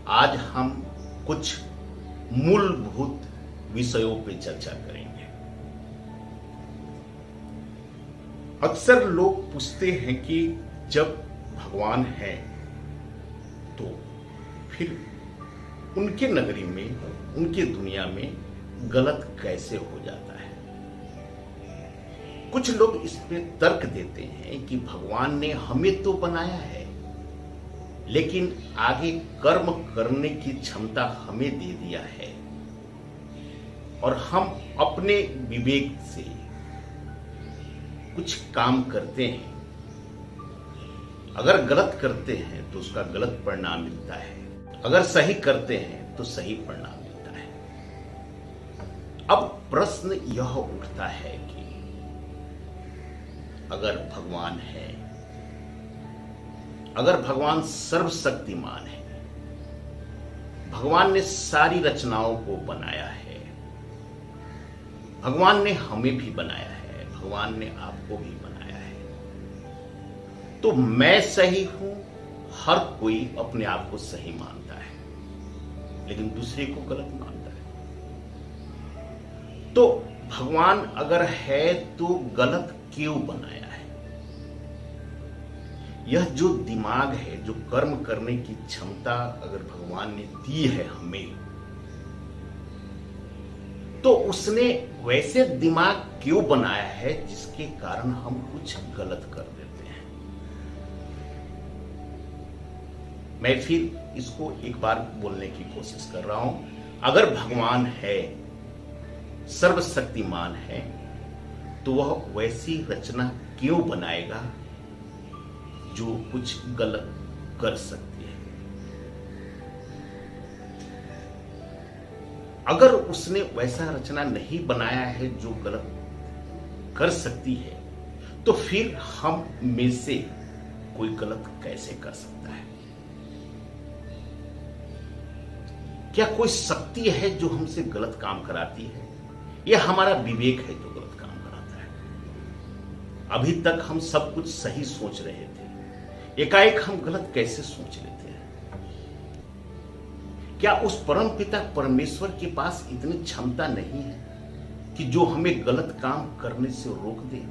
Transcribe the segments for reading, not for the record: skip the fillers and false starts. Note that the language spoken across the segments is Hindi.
आज हम कुछ मूलभूत विषयों पे चर्चा करेंगे। अक्सर लोग पूछते हैं कि जब भगवान है तो फिर उनके नगरी में, उनके दुनिया में गलत कैसे हो जाता है। कुछ लोग इस पे तर्क देते हैं कि भगवान ने हमें तो बनाया है, लेकिन आगे कर्म करने की क्षमता हमें दे दिया है और हम अपने विवेक से कुछ काम करते हैं। अगर गलत करते हैं तो उसका गलत परिणाम मिलता है, अगर सही करते हैं तो सही परिणाम मिलता है। अब प्रश्न यह उठता है कि अगर भगवान है, अगर भगवान सर्वशक्तिमान है, भगवान ने सारी रचनाओं को बनाया है, भगवान ने हमें भी बनाया है, भगवान ने आपको भी बनाया है, तो मैं सही हूं। हर कोई अपने आप को सही मानता है, लेकिन दूसरे को गलत मानता है। तो भगवान अगर है तो गलत क्यों बनाया है? यह जो दिमाग है, जो कर्म करने की क्षमता अगर भगवान ने दी है हमें, तो उसने वैसे दिमाग क्यों बनाया है जिसके कारण हम कुछ गलत कर देते हैं। मैं फिर इसको एक बार बोलने की कोशिश कर रहा हूं। अगर भगवान है, सर्वशक्तिमान है, तो वह वैसी रचना क्यों बनाएगा जो कुछ गलत कर सकती है। अगर उसने वैसा रचना नहीं बनाया है जो गलत कर सकती है, तो फिर हम में से कोई गलत कैसे कर सकता है? क्या कोई शक्ति है जो हमसे गलत काम कराती है, या हमारा विवेक है जो गलत काम कराता है? अभी तक हम सब कुछ सही सोच रहे थे, एकाएक हम गलत कैसे सोच लेते हैं? क्या उस परम पिता परमेश्वर के पास इतनी क्षमता नहीं है कि जो हमें गलत काम करने से रोक दे?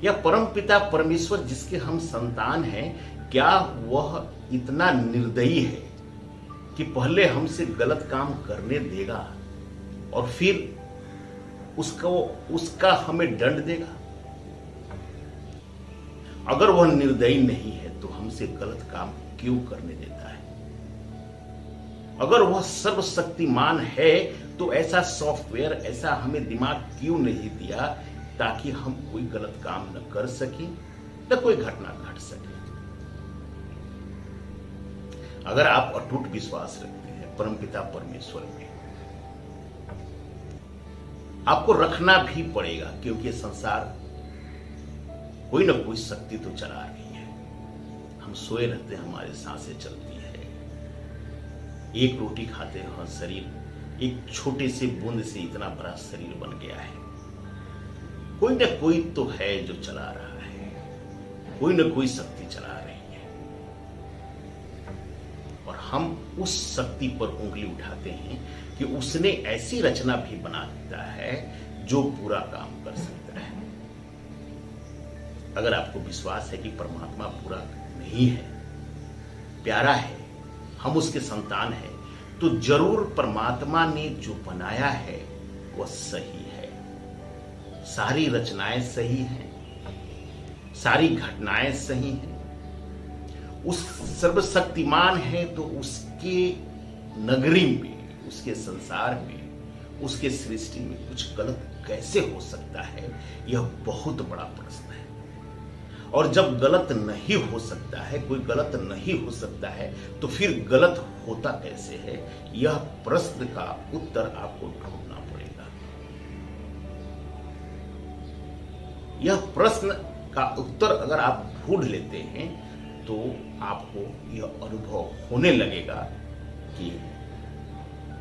या परम पिता परमेश्वर जिसके हम संतान हैं, क्या वह इतना निर्दयी है कि पहले हमसे गलत काम करने देगा और फिर उसका हमें दंड देगा? अगर वह निर्दयी नहीं है तो हमसे गलत काम क्यों करने देता है? अगर वह सर्वशक्तिमान है तो ऐसा सॉफ्टवेयर, ऐसा हमें दिमाग क्यों नहीं दिया ताकि हम कोई गलत काम न कर सके, न कोई घटना घट सके? अगर आप अटूट विश्वास रखते हैं परमपिता परमेश्वर में, आपको रखना भी पड़ेगा, क्योंकि संसार कोई ना कोई शक्ति तो चला रही है। हम सोए रहते हैं, हमारी सांसें चलती है, एक रोटी खाते हैं, शरीर एक छोटे से बूंद से इतना बड़ा शरीर बन गया है। कोई ना कोई तो है जो चला रहा है, कोई ना कोई शक्ति चला रही है, और हम उस शक्ति पर उंगली उठाते हैं कि उसने ऐसी रचना भी बना देता है जो पूरा काम कर सकता है। अगर आपको विश्वास है कि परमात्मा पूरा नहीं है, प्यारा है, हम उसके संतान हैं, तो जरूर परमात्मा ने जो बनाया है वह सही है। सारी रचनाएं सही हैं, सारी घटनाएं सही हैं। उस सर्वशक्तिमान है तो उसके नगरी में, उसके संसार में, उसके सृष्टि में कुछ गलत कैसे हो सकता है? यह बहुत बड़ा प्रश्न है। और जब गलत नहीं हो सकता है, कोई गलत नहीं हो सकता है, तो फिर गलत होता कैसे है? यह प्रश्न का उत्तर आपको ढूंढना पड़ेगा। यह प्रश्न का उत्तर अगर आप ढूंढ लेते हैं तो आपको यह अनुभव होने लगेगा कि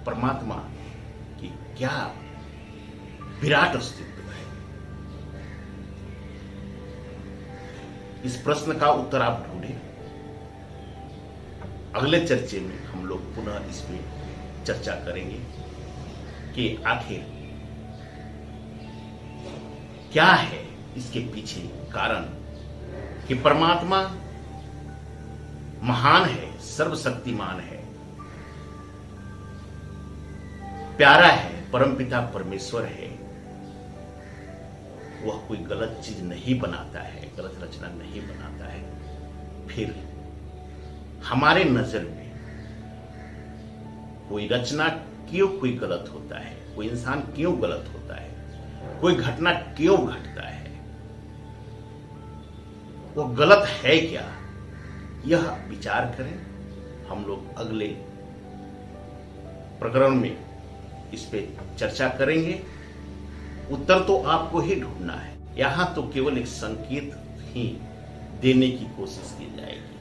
परमात्मा की क्या विराट अस्तित्व है। इस प्रश्न का उत्तर आप ढूंढें अगले चर्चे में हम लोग पुनः इस पे चर्चा करेंगे कि आखिर क्या है इसके पीछे कारण कि परमात्मा महान है, सर्वशक्तिमान है, प्यारा है, परमपिता परमेश्वर है। वह कोई गलत चीज नहीं बनाता है, गलत रचना नहीं बनाता है। फिर हमारे नजर में कोई रचना क्यों कोई गलत होता है, कोई इंसान क्यों गलत होता है, कोई घटना क्यों घटता है, वो गलत है क्या, यह विचार करें। हम लोग अगले प्रकरण में इस पे चर्चा करेंगे। उत्तर तो आपको ही ढूंढना है, यहां तो केवल एक संकेत ही देने की कोशिश की जाएगी।